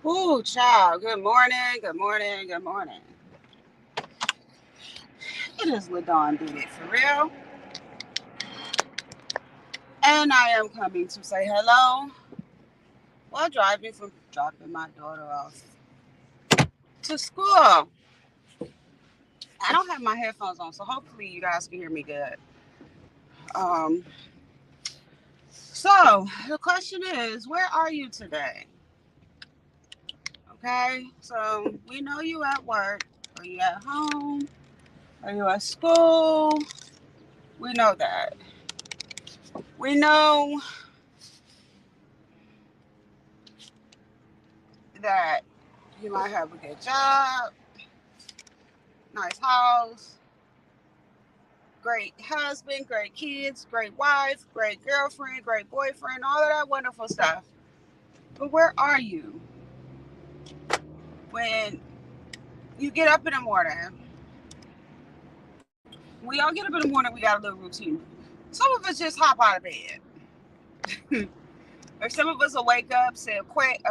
Ooh, child. Good morning. Good morning. Good morning. It is LaDawn did it for real. And I am coming to say hello while driving from dropping my daughter off to school. I don't have my headphones on, so hopefully you guys can hear me good. Um, so the question is, where are you today? Okay, so we know you at work, are you at home, are you at school? We know that. We know that you might have a good job, nice house, great husband, great kids, great wife, great girlfriend, great boyfriend, all of that wonderful stuff. But where are you when you get up in the morning? We all get up in the morning, we got a little routine. Some of us just hop out of bed. Or some of us will wake up, say a quick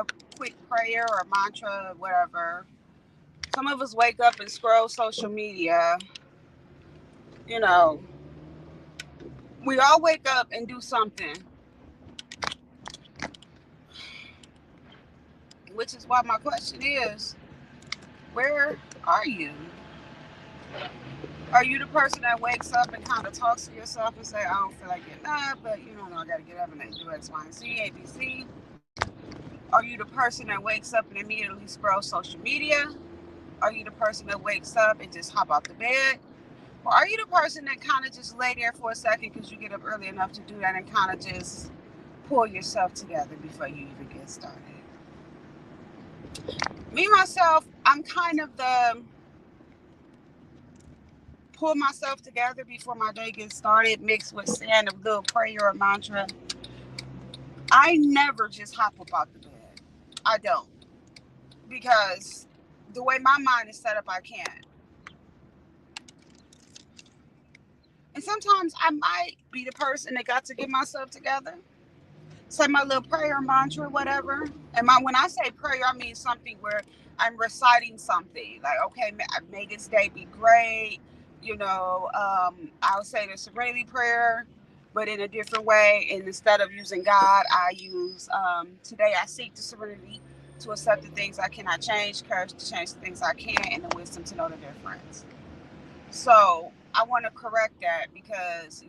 prayer or mantra, whatever. Some of us wake up and scroll social media. You know, we all wake up and do something, which is why my question is, where are you? Are you the person that wakes up and kind of talks to yourself and say, I don't feel like getting up, but I got to get up and do X, Y, and Z, A, B, C? Are you the person that wakes up and immediately scroll social media? Are you the person that wakes up and just hop out the bed? Or are you the person that kind of just lay there for a second because you get up early enough to do that and kind of just pull yourself together before you even get started? Me, myself, I'm kind of the pull myself together before my day gets started, mixed with saying a little prayer or mantra. I never just hop up out the bed. I don't. Because the way my mind is set up, I can't. And sometimes I might be the person that got to get myself together, say my little prayer mantra, whatever. And when I say prayer, I mean something where I'm reciting something like, okay, may this day be great. I'll say the serenity prayer, but in a different way. And instead of using God, I use today I seek the serenity to accept the things I cannot change, courage to change the things I can, and the wisdom to know the difference. So I want to correct that because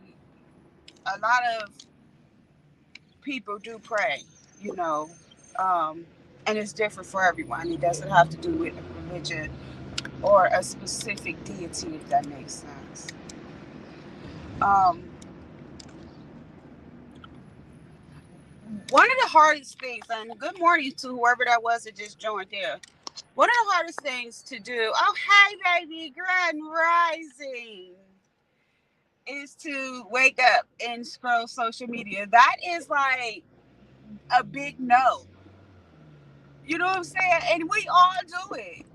a lot of people do pray, you know, um, and it's different for everyone. It doesn't have to do with religion or a specific deity, if that makes sense. Um, One of the hardest things, and good morning to whoever that was that just joined there. One of the hardest things to do, oh, hey, baby, grand rising, is to wake up and scroll social media. That is like a big no. You know what I'm saying? And we all do it.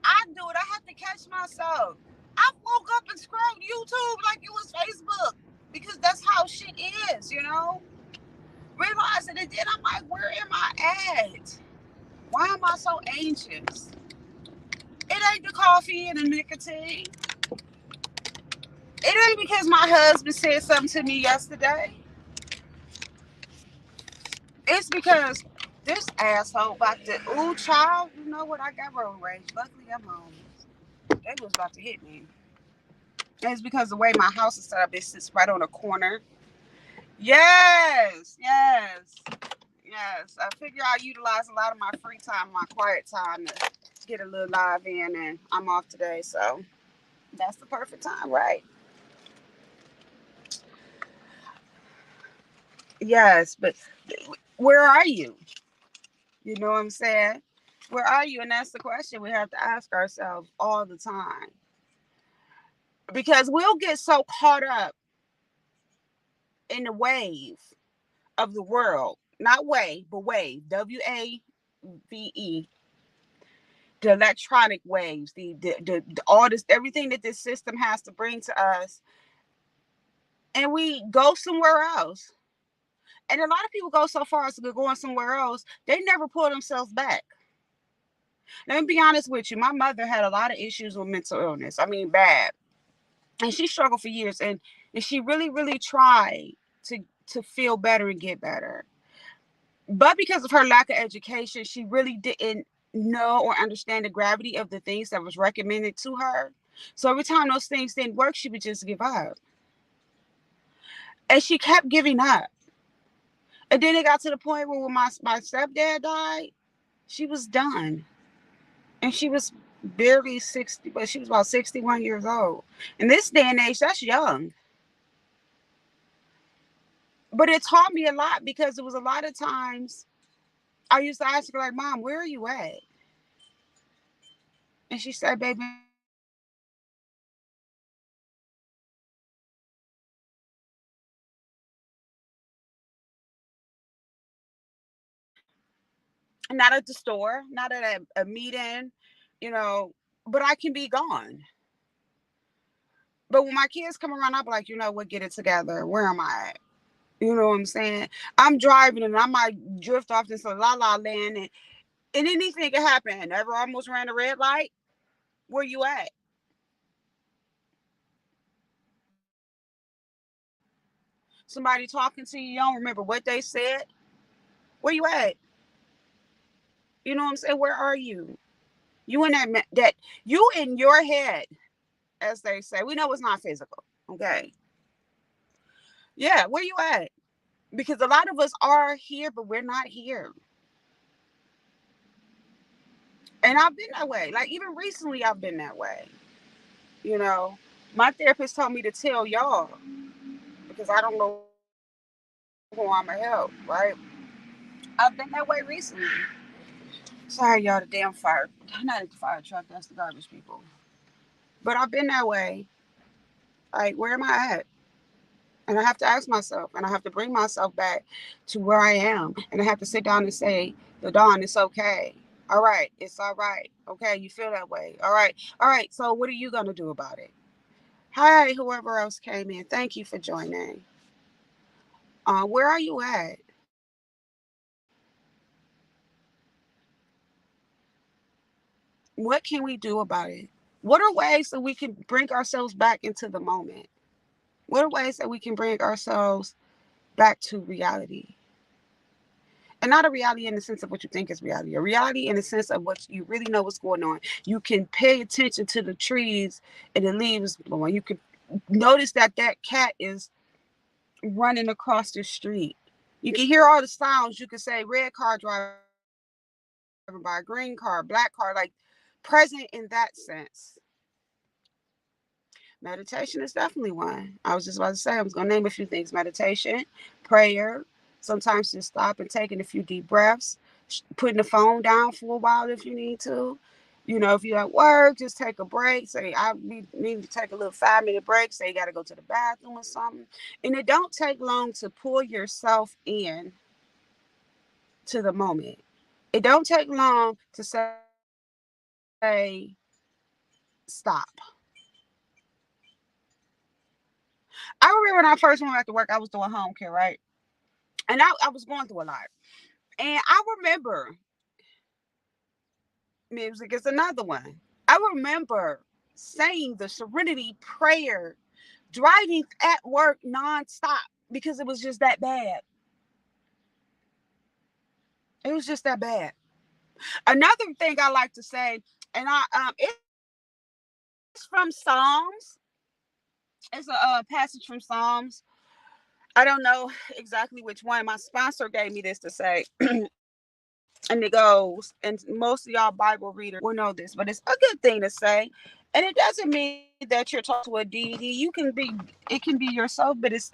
I do it. I have to catch myself. I woke up and scrolled YouTube like it was Facebook because that's how shit is. Realizing it, then I'm like, where am I at? Why am I so anxious? It ain't the coffee and the nicotine. It ain't because my husband said something to me yesterday. It's because this asshole about to, ooh, child, you know what? I got road rage. Luckily, I'm home. They was about to hit me. It's because the way my house is set up, it sits right on a corner. Yes, yes, yes. I figure I utilize a lot of my free time, my quiet time to get a little live in, and I'm off today, so that's the perfect time, right? Yes, but where are you? You know what I'm saying? Where are you? And that's the question we have to ask ourselves all the time. Because we'll get so caught up in the wave of the world, not wave, but wave, WAVE, the electronic waves, the all this, everything that this system has to bring to us, and we go somewhere else. And a lot of people go so far as to going somewhere else, they never pull themselves back. Let me be honest with you. My mother had a lot of issues with mental illness. I mean, bad. And she struggled for years. And she really, really tried to feel better and get better. But because of her lack of education, she really didn't know or understand the gravity of the things that was recommended to her. So every time those things didn't work, she would just give up. And she kept giving up. And then it got to the point where when my stepdad died, she was done. And she was barely 60, but she was about 61 years old. In this day and age, that's young. But it taught me a lot because it was a lot of times I used to ask her, like, Mom, where are you at? And she said, Baby, I'm not at the store. Not at the store, not at a meeting, you know, but I can be gone. But when my kids come around, I'll be like, you know what, get it together. Where am I at? You know what I'm saying? I'm driving and I might drift off into la la land and anything can happen. Ever almost ran a red light? Where you at? Somebody talking to you, you don't remember what they said. Where you at? You know what I'm saying? Where are you? You in that you in your head, as they say. We know it's not physical. Okay. Yeah, where you at? Because a lot of us are here, but we're not here. And I've been that way. Like even recently I've been that way. You know. My therapist told me to tell y'all because I don't know who I'm gonna help, right? I've been that way recently. Sorry, y'all, the damn fire. Not the fire truck, that's the garbage people. But I've been that way. Like, where am I at? And I have to ask myself, and I have to bring myself back to where I am. And I have to sit down and say, the dawn, it's okay. All right, it's all right. Okay, you feel that way. All right. All right. So what are you gonna do about it? Hi, whoever else came in. Thank you for joining. Where are you at? What can we do about it? What are ways that we can bring ourselves back into the moment? What are ways that we can bring ourselves back to reality? And not a reality in the sense of what you think is reality, a reality in the sense of what you really know what's going on. You can pay attention to the trees and the leaves blowing. You can notice that that cat is running across the street. You can hear all the sounds. You can say red car driving by, green car, black car, like present in that sense. Meditation is definitely one. I was just about to say, I was going to name a few things: meditation, prayer, sometimes just stop and taking a few deep breaths, putting the phone down for a while if you need to. You know, if you're at work, just take a break. Say, I need to take a little 5 minute break. Say, you got to go to the bathroom or something. And it don't take long to pull yourself in to the moment. It don't take long to say, stop. I remember when I first went back to work, I was doing home care, right? And I was going through a lot. And I remember music is another one. I remember saying the serenity prayer, driving at work nonstop because it was just that bad. It was just that bad. Another thing I like to say, and it's from Psalms. It's a passage from Psalms. I don't know exactly which one. My sponsor gave me this to say, and it goes, and most of y'all Bible readers will know this, but it's a good thing to say. And it doesn't mean that you're talking to a deity. It can be yourself, but it's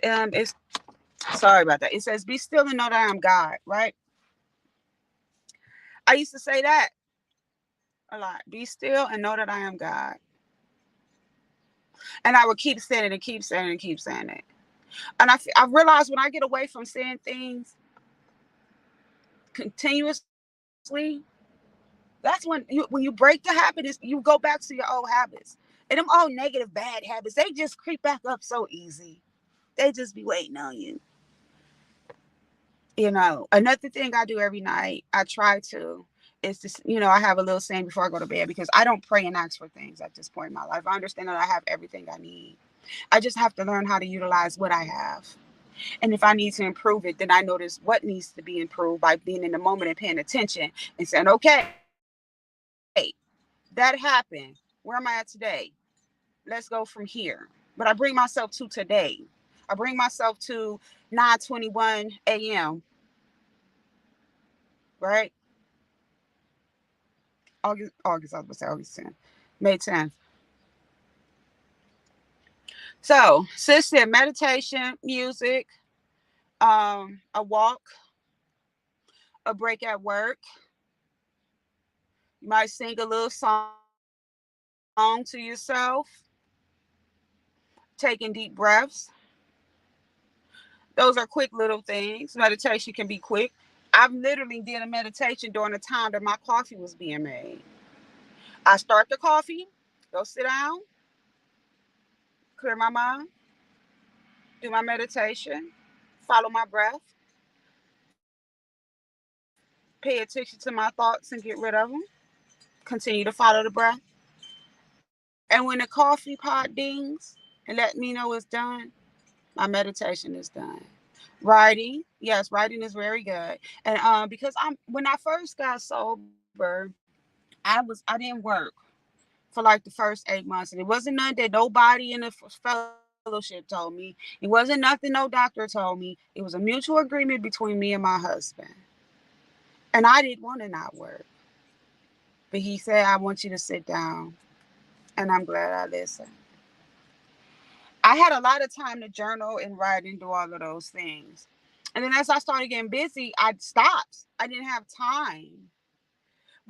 sorry about that. It says, "Be still and know that I am God." Right? I used to say that a lot. Be still and know that I am God, and I would keep saying it and keep saying it and keep saying it. And I realized when I get away from saying things continuously, that's when you break the habit. Is you go back to your old habits, and them old negative bad habits. They just creep back up so easy. They just be waiting on you. Another thing I do every night, I try to, is this, I have a little saying before I go to bed, because I don't pray and ask for things at this point in my life. I understand that I have everything I need. I just have to learn how to utilize what I have. And if I need to improve it, then I notice what needs to be improved by being in the moment and paying attention and saying, okay, that happened. Where am I at today? Let's go from here. But I bring myself to today. I bring myself to 9:21 a.m., right? August, I was going to say August 10th, May 10th. So, sister, meditation, music, a walk, a break at work. You might sing a little song to yourself, taking deep breaths. Those are quick little things. Meditation can be quick. I've literally did a meditation during the time that my coffee was being made. I start the coffee, go sit down, clear my mind, do my meditation, follow my breath, pay attention to my thoughts and get rid of them, continue to follow the breath. And when the coffee pot dings and let me know it's done, my meditation is done. Writing, yes, writing is very good. And because when I first got sober, I didn't work for like the first 8 months, and it wasn't nothing that nobody in the fellowship told me. It wasn't nothing no doctor told me. It was a mutual agreement between me and my husband, and I didn't want to not work, but he said, "I want you to sit down," and I'm glad I listened. I had a lot of time to journal and write and do all of those things. And then as I started getting busy, I stopped. I didn't have time.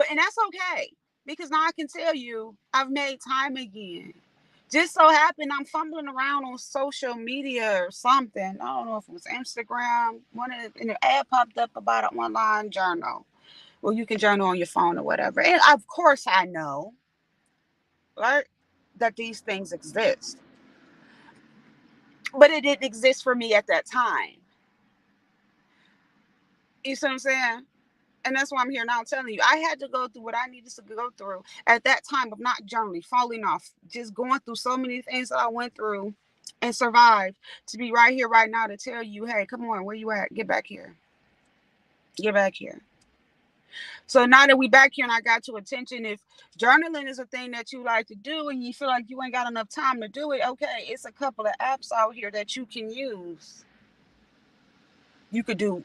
And that's okay, because now I can tell you I've made time again. Just so happened I'm fumbling around on social media or something. I don't know if it was Instagram. And the ad popped up about an online journal. Well, you can journal on your phone or whatever. And of course I know, right, that these things exist. But it didn't exist for me at that time. You see what I'm saying? And that's why I'm here now telling you. I had to go through what I needed to go through at that time of not journaling, falling off, just going through so many things that I went through and survived, to be right here, right now, to tell you, hey, come on, where you at? Get back here. Get back here. So now that we back here and I got your attention, if journaling is a thing that you like to do and you feel like you ain't got enough time to do it, okay, it's a couple of apps out here that you can use. You could do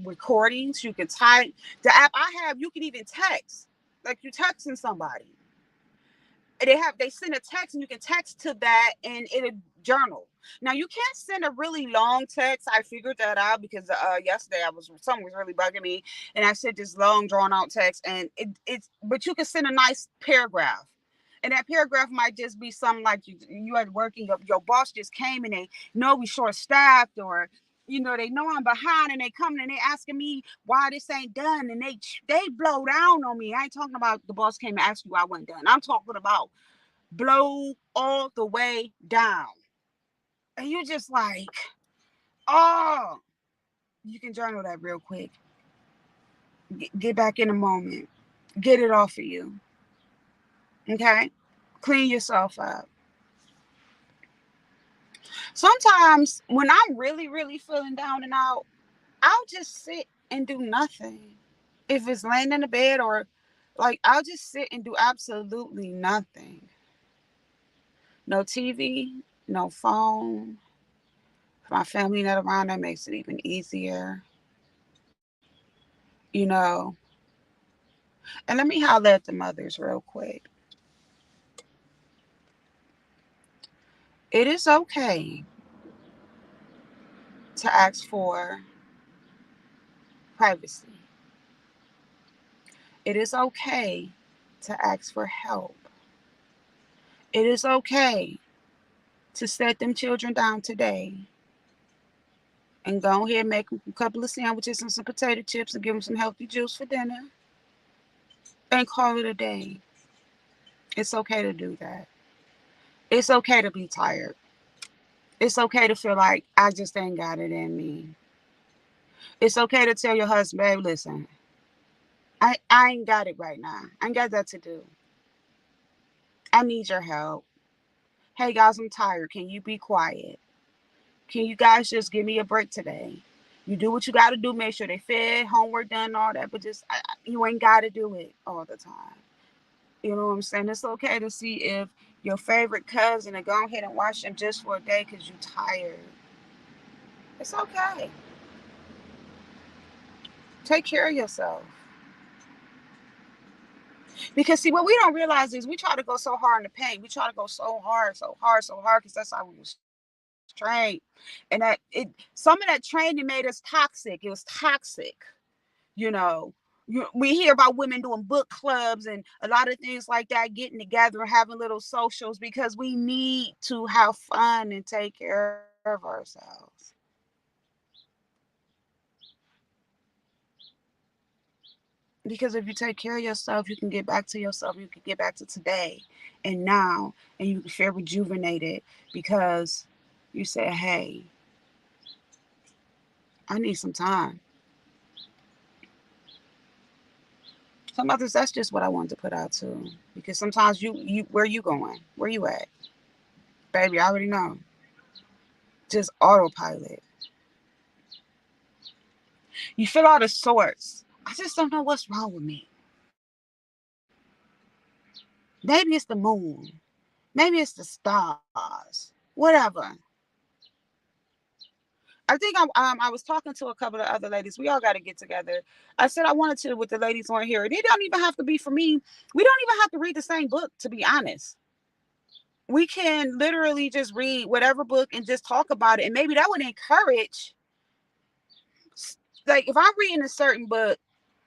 recordings. You could type. The app I have, you can even text. Like you texting somebody. They send a text and you can text to that and it'll journal. Now you can't send a really long text. I figured that out because yesterday someone was really bugging me and I sent this long drawn out text and it's but you can send a nice paragraph. And that paragraph might just be something like you at work and your boss just came and they know we short staffed, or they know I'm behind and they coming and they asking me why this ain't done, and they blow down on me. I ain't talking about the boss came and asked you I wasn't done. I'm talking about blow all the way down. And you just like, oh, you can journal that real quick. Get back in the moment. Get it off of you. Okay? Clean yourself up. Sometimes when I'm really, really feeling down and out, I'll just sit and do nothing. If it's laying in the bed or like, I'll just sit and do absolutely nothing. No TV, no phone. If my family not around, that makes it even easier. You know. And let me holler at the mothers real quick. It is okay to ask for privacy. It is okay to ask for help. It is okay to set them children down today and go ahead and make them a couple of sandwiches and some potato chips and give them some healthy juice for dinner and call it a day. It's okay to do that. It's okay to be tired. It's okay to feel like I just ain't got it in me. It's okay to tell your husband, babe, listen, I ain't got it right now. I ain't got that to do. I need your help. Hey guys, I'm tired. Can you be quiet? Can you guys just give me a break today? You do what you got to do. Make sure they fed, homework done, all that. But just you ain't got to do it all the time. You know what I'm saying? It's okay to see if your favorite cousin and go ahead and watch them just for a day because you're tired. It's okay. Take care of yourself. Because see, what we don't realize is we try to go so hard in the paint. We try to go so hard, so hard, so hard, because that's how we was trained. And that it some of that training made us toxic. It was toxic, you know. We hear about women doing book clubs and a lot of things like that, getting together and having little socials because we need to have fun and take care of ourselves. Because if you take care of yourself, you can get back to yourself. You can get back to today and now, and you can feel rejuvenated because you say, hey, I need some time. Some others, that's just what I wanted to put out too. Because sometimes you where you going? Where you at? Baby, I already know. Just autopilot. You feel all the sorts. I just don't know what's wrong with me. Maybe it's the moon. Maybe it's the stars. Whatever. I think I was talking to a couple of other ladies. We all got to get together. I said I wanted to with the ladies on here. It don't even have to be for me. We don't even have to read the same book, to be honest. We can literally just read whatever book and just talk about it. And maybe that would encourage, like if I'm reading a certain book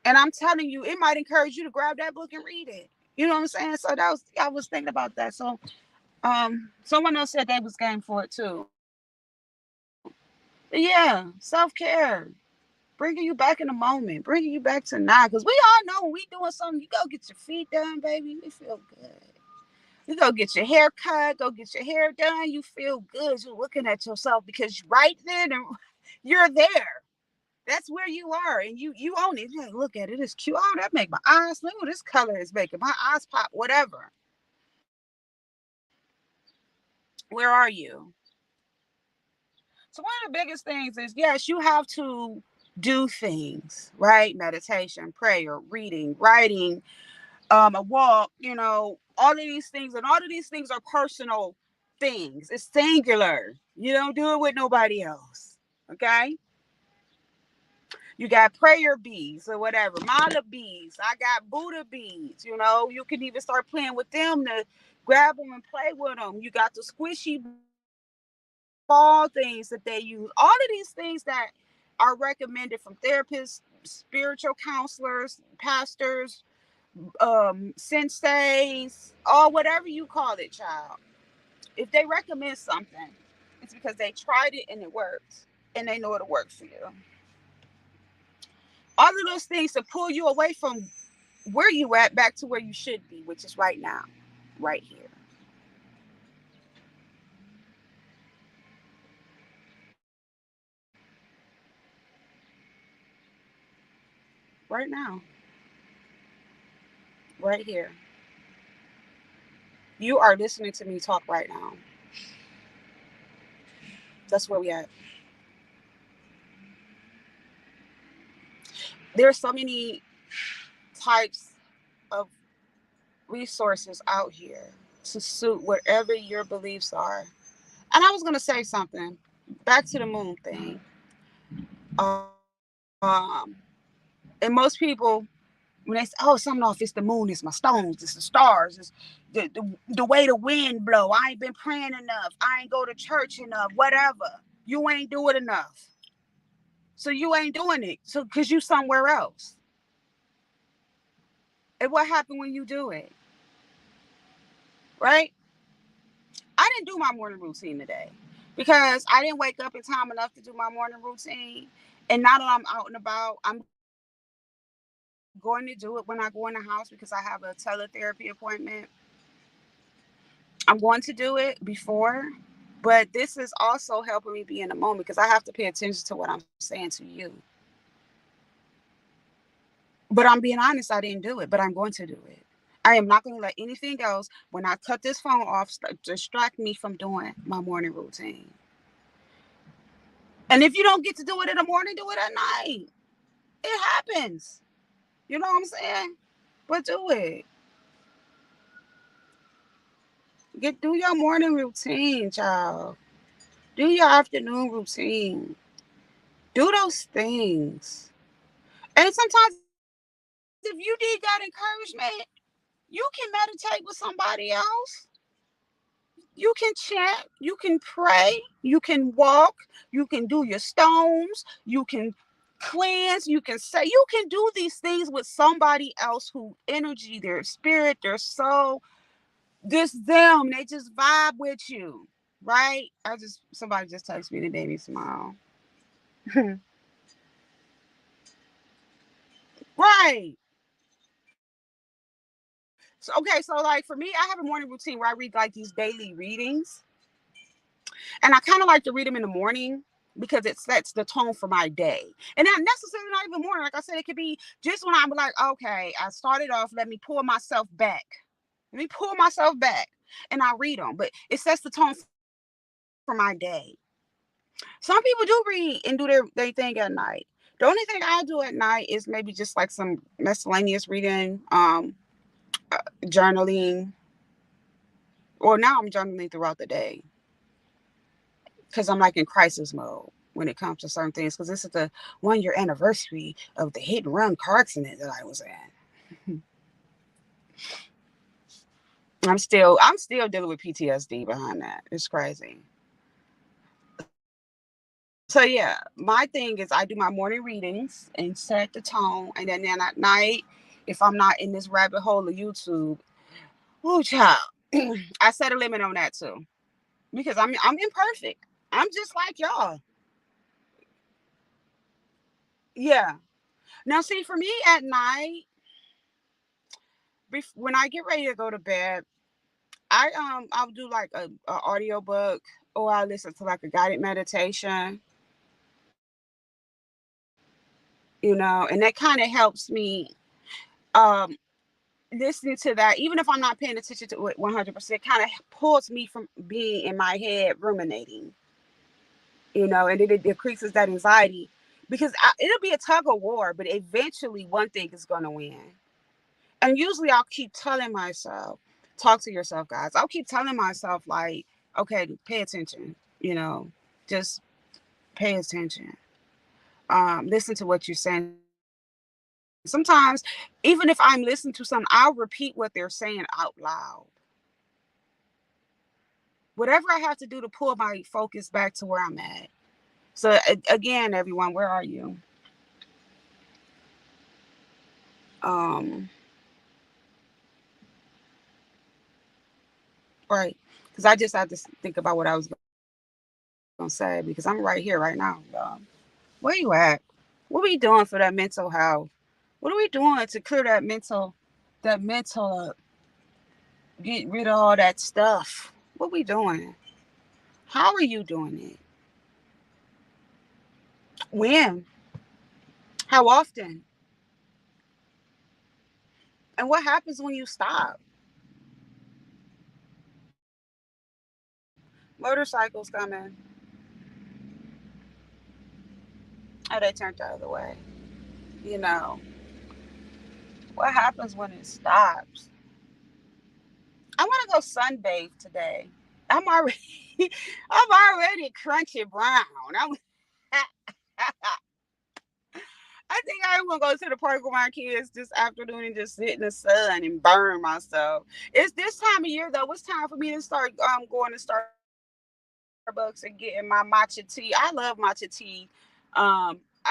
and I'm telling you, it might encourage you to grab that book and read it. You know what I'm saying? So I was thinking about that. So someone else said they was game for it too. But yeah, self-care. Bringing you back in the moment, bringing you back to now. Because we all know when we doing something, you go get your feet done, baby. We feel good. You go get your hair cut, go get your hair done. You feel good. You're looking at yourself because right then you're there. That's where you are, and you own it. Hey, look at it. It's cute. Oh, that make my eyes. Look what this color is making my eyes pop. Whatever. Where are you? So one of the biggest things is yes, you have to do things, right? Meditation, prayer, reading, writing, a walk, all of these things, and all of these things are personal things. It's singular. You don't do it with nobody else. Okay? You got prayer beads or whatever, mala beads. I got Buddha beads. You can even start playing with them to grab them and play with them. You got the squishy ball things that they use. All of these things that are recommended from therapists, spiritual counselors, pastors, senseis, or whatever you call it, child. If they recommend something, it's because they tried it and it works, and they know it'll work for you. All of those things to pull you away from where you at back to where you should be, which is right now, right here, right now, right here. You are listening to me talk right now. That's where we at. There's so many types of resources out here to suit whatever your beliefs are. And I was gonna say something back to the moon thing. Um, and most people, when they say, "Oh, something off," it's the moon, it's my stones, it's the stars, it's the way the wind blow. I ain't been praying enough. I ain't go to church enough. Whatever. You ain't do it enough. So you ain't doing it. So because you somewhere else. And what happened when you do it? Right? I didn't do my morning routine today because I didn't wake up in time enough to do my morning routine. And now that I'm out and about, I'm going to do it when I go in the house because I have a teletherapy appointment. I'm going to do it before, but this is also helping me be in the moment because I have to pay attention to what I'm saying to you. But I'm being honest, I didn't do it, but I'm going to do it. I am not going to let anything else, when I cut this phone off, distract me from doing my morning routine. And if you don't get to do it in the morning, do it at night. It happens. You know what I'm saying? But do it. Do your morning routine, child. Do your afternoon routine. Do those things. And sometimes if you need that encouragement, you can meditate with somebody else. You can chant, you can pray, you can walk, you can do your stones, you can cleanse, you can say, you can do these things with somebody else who energy, their spirit, their soul, just them, they just vibe with you, right? Somebody just texted me, they made me smile. Right. So, okay, so like for me, I have a morning routine where I read like these daily readings. And I kind of like to read them in the morning because it sets the tone for my day. And not necessarily not even morning. Like I said, it could be just when I'm like, okay, I started off, let me pull myself back. Let me pull myself back and I read them. But it sets the tone for my day. Some people do read and do their thing at night. The only thing I do at night is maybe just like some miscellaneous reading, journaling, or now I'm journaling throughout the day because I'm like in crisis mode when it comes to certain things. Because this is the 1 year anniversary of the hit and run car accident that I was in. I'm still dealing with PTSD behind that. It's crazy. So yeah, my thing is I do my morning readings and set the tone, and then at night, if I'm not in this rabbit hole of YouTube, oh child, I set a limit on that too because I'm imperfect. I'm just like y'all. Yeah. Now see, for me at night, when I get ready to go to bed, I'll do like a audio book, or I'll listen to like a guided meditation, and that kind of helps me um listening to that, even if I'm not paying attention to it 100%, kind of pulls me from being in my head ruminating, and it decreases that anxiety because it'll be a tug of war, but eventually one thing is going to win. And usually I'll keep telling myself, talk to yourself, guys. I'll keep telling myself, like, okay, pay attention, just pay attention. Listen to what you're saying. Sometimes, even if I'm listening to something, I'll repeat what they're saying out loud. Whatever I have to do to pull my focus back to where I'm at. So, again, everyone, where are you? Um, right. Because I just had to think about what I was going to say because I'm right here, right now, y'all. Where you at? What are we doing for that mental health? What are we doing to clear that mental up? Get rid of all that stuff. What we doing? How are you doing it? When? How often? And what happens when you stop? Motorcycles coming. Oh, they turned the other way. You know, what happens when it stops? I want to go sunbathe today. I'm already, I'm already crunchy brown. I think I am gonna go to the park with my kids this afternoon and just sit in the sun and burn myself. It's this time of year though. It's time for me to start going to Starbucks and getting my matcha tea. I love matcha tea.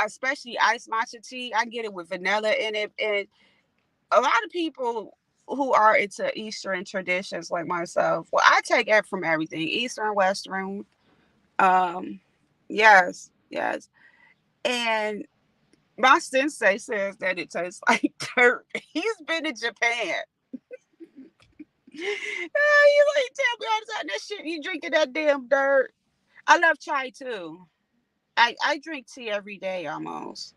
Especially iced matcha tea. I get it with vanilla in it, and a lot of people who are into Eastern traditions like myself, well, I take it from everything, Eastern, Western. Um, yes, yes, and my sensei says that it tastes like dirt. He's been to Japan. He like tell me all the time that shit. You drinking that damn dirt. I love chai too. I drink tea every day almost.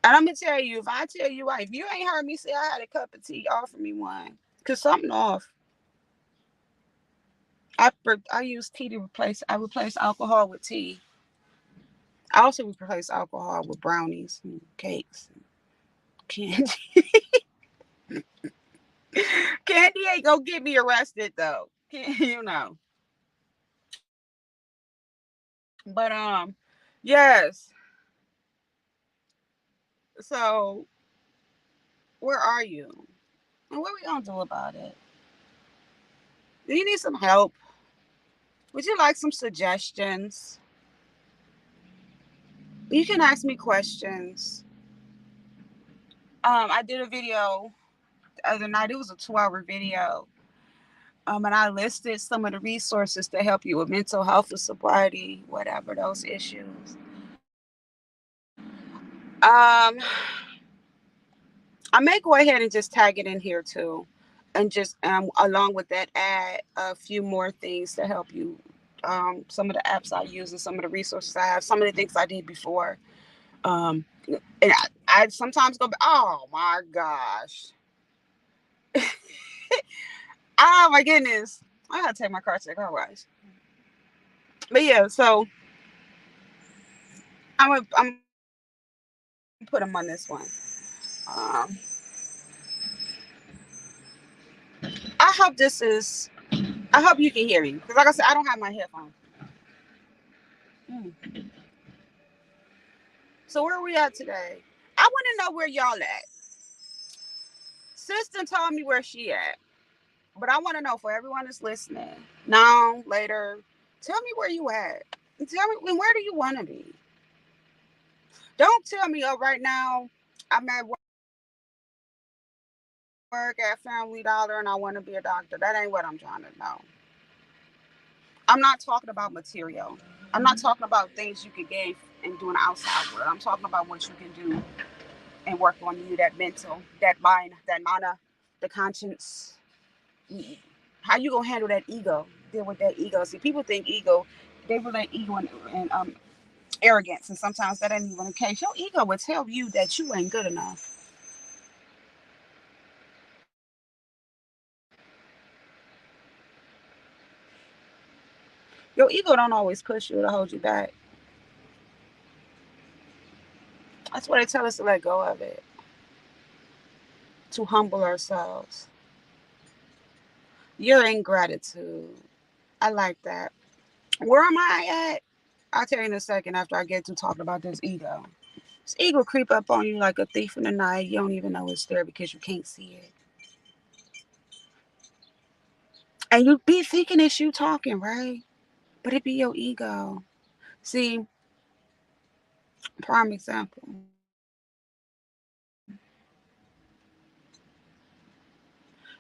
And I'm gonna tell you, if I tell you, if you ain't heard me say I had a cup of tea, offer me one, cause something off. I use tea to replace. I replace alcohol with tea. I also replace alcohol with brownies and cakes and candy. Candy ain't gonna get me arrested though. You know. But yes. So where are you? And what are we gonna do about it? Do you need some help? Would you like some suggestions? You can ask me questions. I did a video the other night. It was a 2-hour video. And I listed some of the resources to help you with mental health and sobriety, whatever those issues. I may go ahead and just tag it in here too, and just along with that, add a few more things to help you. Some of the apps I use and some of the resources I have, some of the things I did before. Um, and I sometimes go, oh my gosh, oh my goodness, I gotta take my car to the car wash. But yeah, so I'm put them on this one. Um, I hope this is. I hope you can hear me because, like I said, I don't have my headphones. Mm. So where are we at today? I want to know where y'all at. Sister told me where she at, but I want to know for everyone that's listening. Now, later, tell me where you at. And tell me where do you want to be. Don't tell me, oh, right now I'm at work at Family Dollar and I want to be a doctor. That ain't what I'm trying to know. I'm not talking about material. I'm not talking about things you can gain and do an outside world. I'm talking about what you can do and work on you, that mental, that mind, that mana, the conscience. How you gonna handle that ego? Deal with that ego. See, people think ego, they relate ego and arrogance, and sometimes that ain't even the case. Your ego will tell you that you ain't good enough. Your ego don't always push you to hold you back. That's why they tell us to let go of it, to humble ourselves. Your ingratitude. I like that. Where am I at? I'll tell you in a second after I get to talking about this ego. This ego creep up on you like a thief in the night. You don't even know it's there because you can't see it. And you be thinking it's you talking, right? But it be your ego. See, prime example.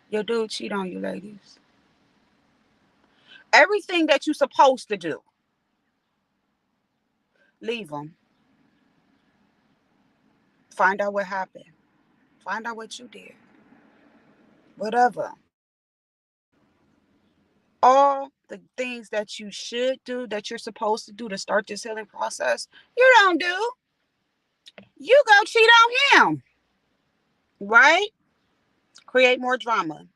Your dude cheat on you, ladies. Everything that you supposed to do, leave him. Find out what happened. Find out what you did. Whatever. All the things that you should do, that you're supposed to do to start this healing process, you don't do. You go cheat on him, right? Create more drama.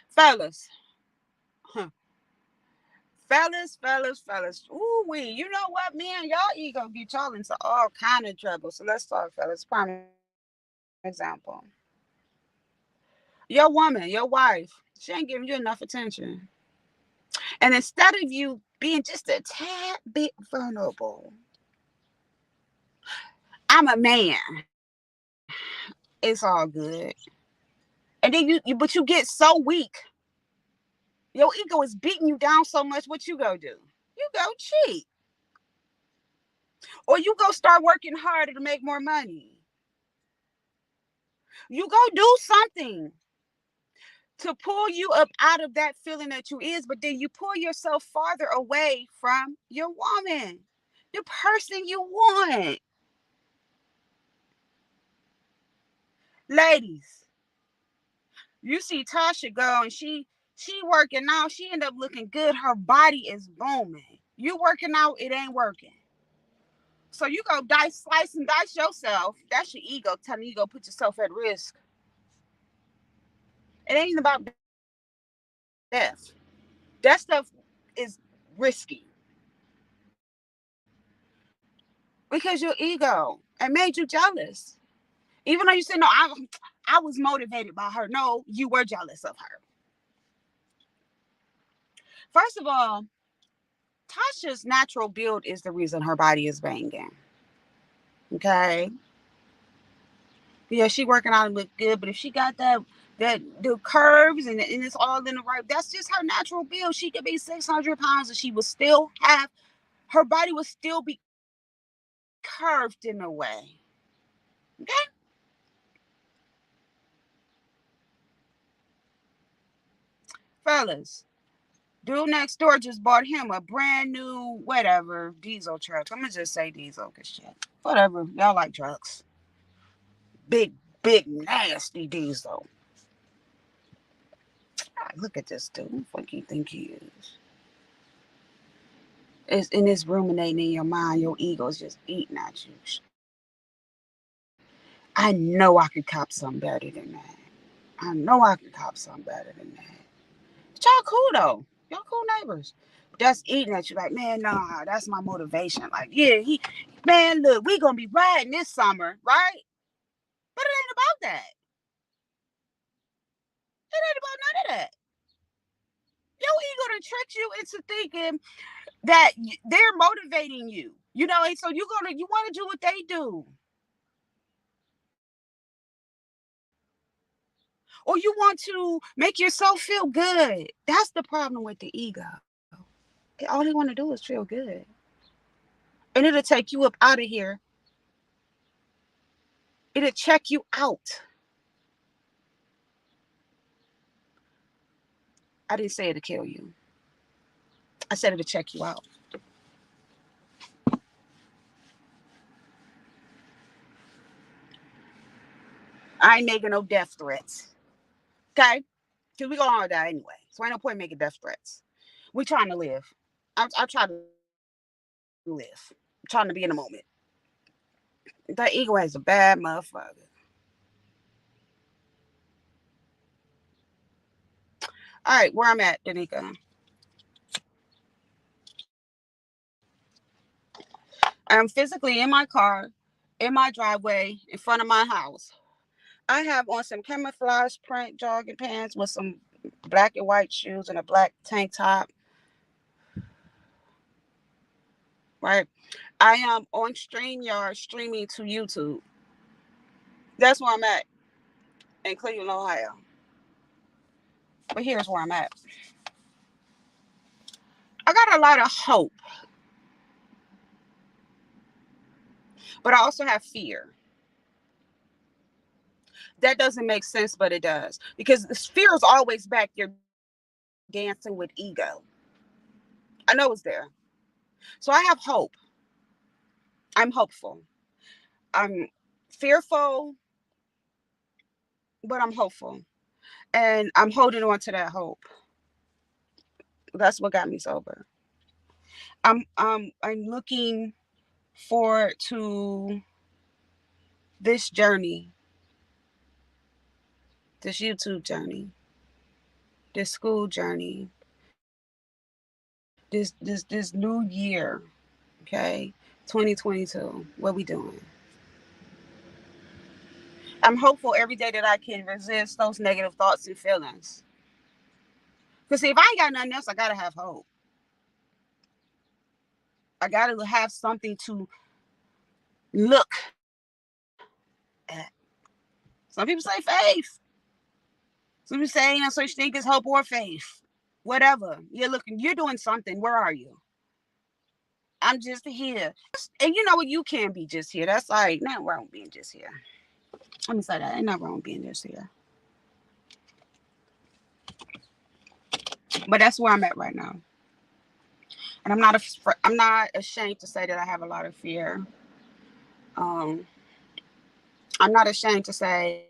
Fellas, huh. Fellas. Ooh, you know what, man? Y'all ego get y'all into all kind of trouble. So let's start, fellas. Prime example. Your woman, your wife, she ain't giving you enough attention. And instead of you being just a tad bit vulnerable, I'm a man. It's all good. And then but you get so weak. Your ego is beating you down so much. What you go do? You go cheat. Or you go start working harder to make more money. You go do something to pull you up out of that feeling that you is, but then you pull yourself farther away from your woman, the person you want. Ladies, you see Tasha go and she working out, she end up looking good, her body is booming. You working out, it ain't working. So you go slice and dice yourself. That's your ego telling you go put yourself at risk. It ain't about death. That stuff is risky because your ego and made you jealous. Even though you said no, I was motivated by her. No, you were jealous of her. First of all, Tasha's natural build is the reason her body is banging. Okay. Yeah, she working out and look good, but if she got that the curves and it's all in the right, that's just her natural build. She could be 600 pounds and she would still have her body would still be curved in a way. Okay. Fellas, dude next door just bought him a brand new whatever diesel truck. I'm gonna just say diesel because shit. Whatever. Y'all like trucks. Big, big, nasty diesel. God, look at this dude. Who the fuck you think he is? It's in this ruminating in your mind. Your ego's just eating at you. I know I could cop something better than that. I know I could cop something better than that. But y'all cool though. Y'all cool neighbors. That's eating at you like, man, nah, that's my motivation. Like, yeah, man, look, we gonna be riding this summer, right? But it ain't about that. It ain't about none of that. Your ego done tricked you into thinking that they're motivating you. You know, and so you want to do what they do. Or you want to make yourself feel good. That's the problem with the ego. All they want to do is feel good. And it'll take you up out of here. It'll check you out. I didn't say it'll kill you. I said it'll check you out. I ain't making no death threats. Okay? Because we gonna all die anyway. So ain't no point making death threats. We trying to live. I'm trying to live. I'm trying to be in the moment. That ego is a bad motherfucker. All right, where I'm at, Danica. I'm physically in my car, in my driveway, in front of my house. I have on some camouflage print jogging pants with some black and white shoes and a black tank top. Right. I am on StreamYard streaming to YouTube. That's where I'm at in Cleveland, Ohio. But here's where I'm at. I got a lot of hope, but I also have fear. That doesn't make sense, but it does. Because fear is always back there dancing with ego. I know it's there. So I have hope. I'm hopeful. I'm fearful, but I'm hopeful. And I'm holding on to that hope. That's what got me sober. I'm looking forward to this journey, this YouTube journey, this school journey, this new year, okay? 2022. What we doing? I'm hopeful every day that I can resist those negative thoughts and feelings. Because if I ain't got nothing else, I gotta have hope. I gotta have something to look at. Some people say faith. Some people say ain't no such thing as hope or faith. Whatever. You're looking, you're doing something. Where are you? I'm just here. And you know what? You can be just here. That's like, nothing wrong with being just here. Let me say that. Ain't nothing wrong with being just here. But that's where I'm at right now. And I'm not ashamed to say that I have a lot of fear. Um, I'm not ashamed to say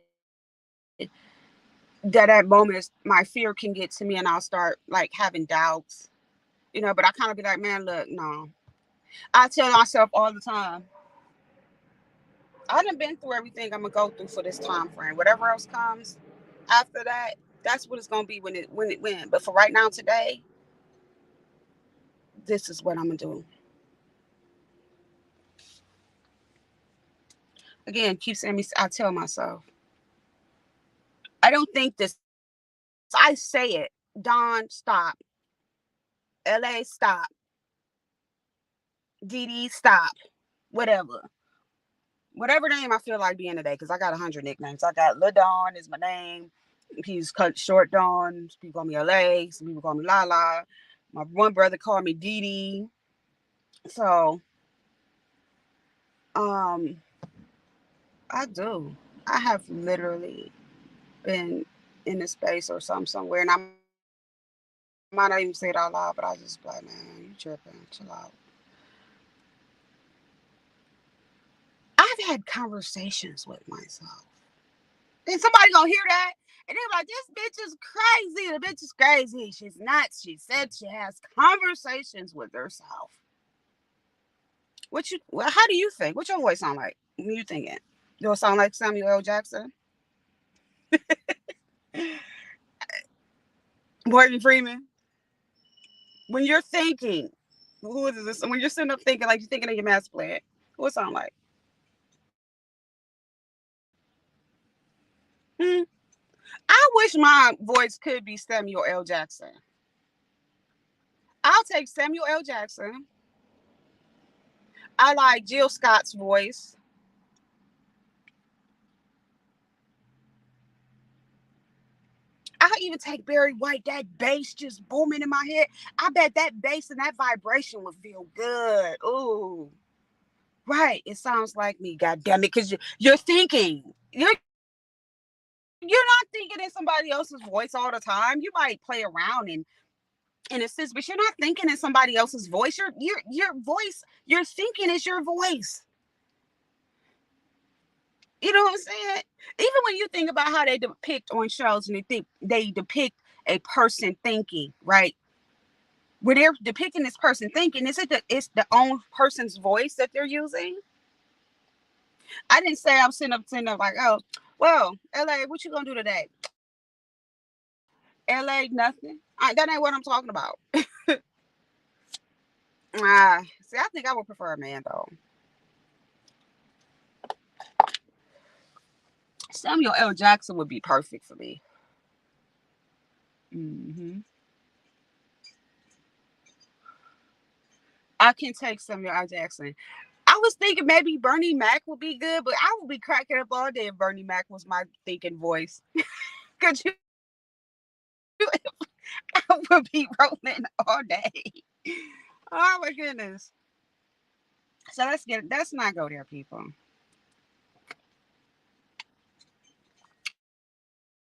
that at moments my fear can get to me and I'll start like having doubts, but I kind of be like, man, look, no. I tell myself all the time, I done been through everything I'm gonna go through for this time frame. Whatever else comes after that, that's what it's gonna be when. But for right now, today, this is what I'm gonna do. Again, keep saying me. I tell myself, I don't think this. I say it. Don, stop. LA, stop. DD, stop. Whatever. Whatever name I feel like being today, because I got 100 nicknames. I got Lil Dawn is my name. He's cut short Dawn. Some people call me LA. Some people call me Lala. My one brother called me DD. So, um, I do. I have literally been in a space or something somewhere, and I might not even say it out loud, but I just be like, man, you tripping? Chill out. I've had conversations with myself. And somebody gonna hear that, and they're like, "This bitch is crazy. The bitch is crazy. She's nuts." She said she has conversations with herself. What you? Well, how do you think? What's your voice sound like when you thinking? Do it sound like Samuel L. Jackson, Morgan Freeman? When you're thinking, who is this? When you're sitting up thinking, like you're thinking of your master plan, what it sound like? Hmm. I wish my voice could be Samuel L. Jackson. I'll take Samuel L. Jackson. I like Jill Scott's voice. I'll even take Barry White. That bass just booming in my head. I bet that bass and that vibration would feel good. Ooh, right. It sounds like me. God damn it, because you're thinking. You're not thinking in somebody else's voice all the time. You might play around and in a sense, but you're not thinking in somebody else's voice. Your voice, your thinking is your voice. You know what I'm saying? Even when you think about how they depict on shows and they depict a person thinking, right? When they're depicting this person thinking, is it it's the own person's voice that they're using? I didn't say I'm sitting up like, oh, well, LA, what you gonna do today? LA, nothing. That ain't what I'm talking about. See, I think I would prefer a man though. Samuel L. Jackson would be perfect for me. Hmm. I can take Samuel L. Jackson. I was thinking maybe Bernie Mac would be good, but I would be cracking up all day if Bernie Mac was my thinking voice. Could you? I would be rolling all day. Oh my goodness. So let's not go there, people.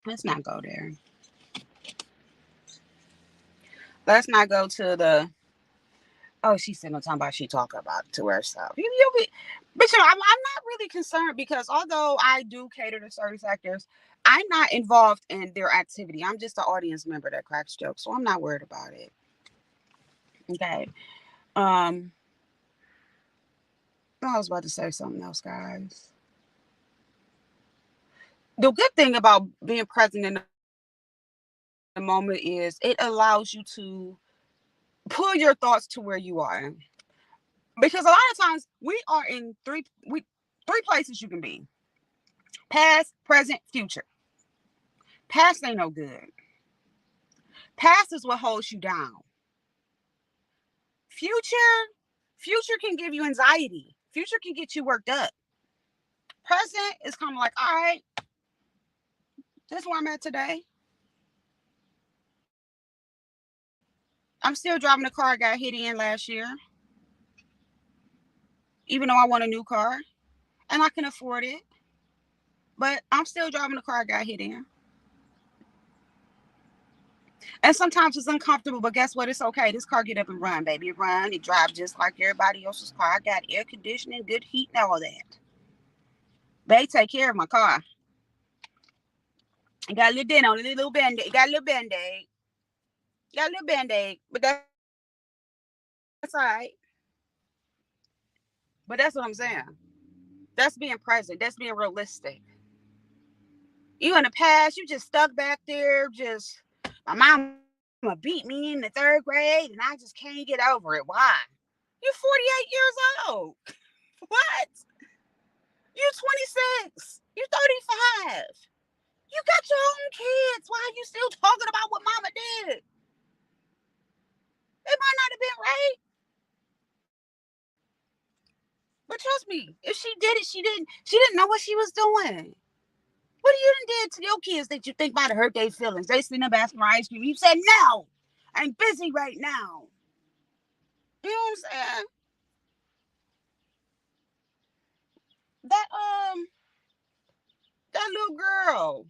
Let's not go there. Let's not go to the oh, she's sitting on talking about she talking about to herself. But I'm not really concerned because although I do cater to certain sectors, I'm not involved in their activity. I'm just an audience member that cracks jokes, so I'm not worried about it. Okay. Um, I was about to say something else, guys. The good thing about being present in the moment is it allows you to pull your thoughts to where you are. Because a lot of times we are in three places you can be. Past, present, future. Past ain't no good. Past is what holds you down. Future can give you anxiety. Future can get you worked up. Present is kind of like, all right, this is where I'm at today. I'm still driving the car I got hit in last year, even though I want a new car and I can afford it. But I'm still driving the car I got hit in. And sometimes it's uncomfortable, but guess what? It's okay. This car get up and run, baby. It run. It drives just like everybody else's car. I got air conditioning, good heat, and all that. They take care of my car. It got a little dent on it, a little band-aid. It got a little band-aid. Got a little band-aid. But that's all right. But that's what I'm saying. That's being present. That's being realistic. You in the past, you just stuck back there, just my mama beat me in the third grade and I just can't get over it. Why? You're 48 years old. What? You're 26. You're 35. You got your own kids. Why are you still talking about what mama did? It might not have been right. But trust me, if she did it, she didn't know what she was doing. What you done did to your kids that you think might have hurt their feelings? They seen them asking for ice cream. You said no. I'm busy right now. You know what I'm saying? That that little girl.